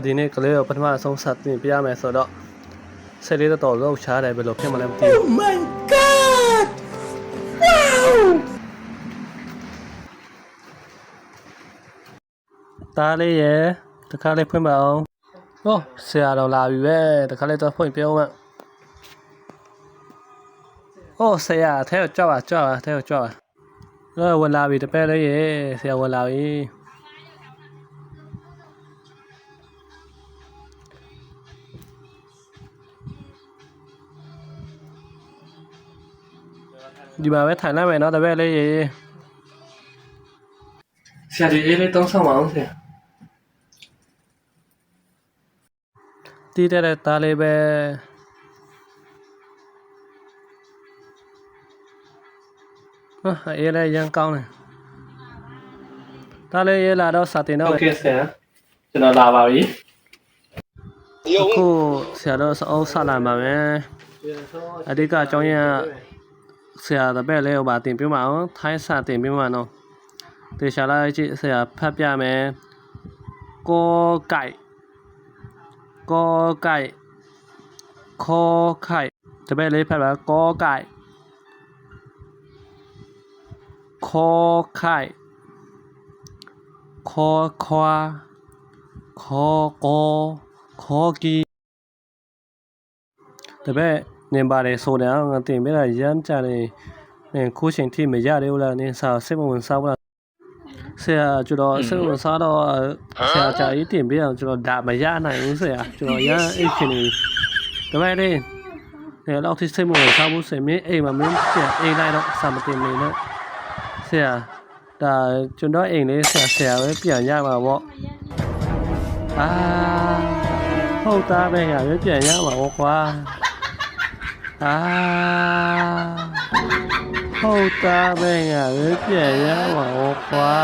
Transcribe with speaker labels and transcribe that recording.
Speaker 1: ဒီနေ့ကလေးကိုပထမဆုံးစတင်ပြရမယ်ဆိုတော့ဆယ်လေးတော်လောက်ချားတယ်ဘယ်လိုဖြစ်မလဲမသိဘူး
Speaker 2: Oh my god! Wow!
Speaker 1: တားလေးရဲ့တခါလေးဖွင့်ပါအောင်ဟောဆရာတော်လာပြီပဲတခါလေးတော့ဖွင့်ပြောမှဟောဆရာထဲကိုကြောက်ထဲကိုကြောက်ဝင်လာပြီတပည့်လေးရဲ့ဆရာဝင်လာပြီဒီမှာပဲထိုင်လိုက်မယ်နော်တပည့်လေးရေဆရာဒီအေးလေးတောင်းဆောင်ပါအောင်ဆရာတီးတဲ့တားလေးပဲအေးလေးရန်ကောင်းတယ်တားလေးရေးလာတော့စာတင်တော့โอเคဆရာကျွန်တော်လာပါပြီအခုဆရာတော့အုပ်ဆက်လာပါမယ်အဓိကအကြောင်းရင်းဆရာတပည့်လေးကိုပါတင်ပြမအောင်ထိုင်းစာတင်ပြမနော်တေချာလိုက်ကြည့်ဆရာဖတ်ပြမယ်ကိုไก่ခေါ်ไข่တပည့်လေးဖတ်ပါကိုไก่ခေါ်ไข่ခေါ်ခွာခေါ်ကိုခေါ်ကီတပည့်နေပါတယ်ဆိုတော့ငါတင်ပြတာရမ်းကြတယ်ခုချိန်ထိမရသေးဘူးလားနင်းစာစိတ်ဝင်စားဘူးလားဆရာကျွန်တော်စိတ်ဝင်စားတော့ဆရာကြာကြီးတင်ပြအောင်ကျွန်တော်ဒါမရနိုင်ဘူးဆရာကျွန်တော်ရမ်းအိတ်ခင်နေတပည့်လေးနေတော့ထိစိတ်ဝင်စားဘူးဆရာမင်းအိမ်မှာမင်းပြန်အိမ်လိုက်တော့စာမတင်နေနဲ့ဆရာဒါကျွန်တော်အိမ်လေးဆရာပဲပြန်ရမှာပေါ့ဟုတ်သားပဲရပဲပြန်ရမှာပေါ့ကွာဟုတ်သားပဲရပဲပြန်ရမှာပေါ့ကွာ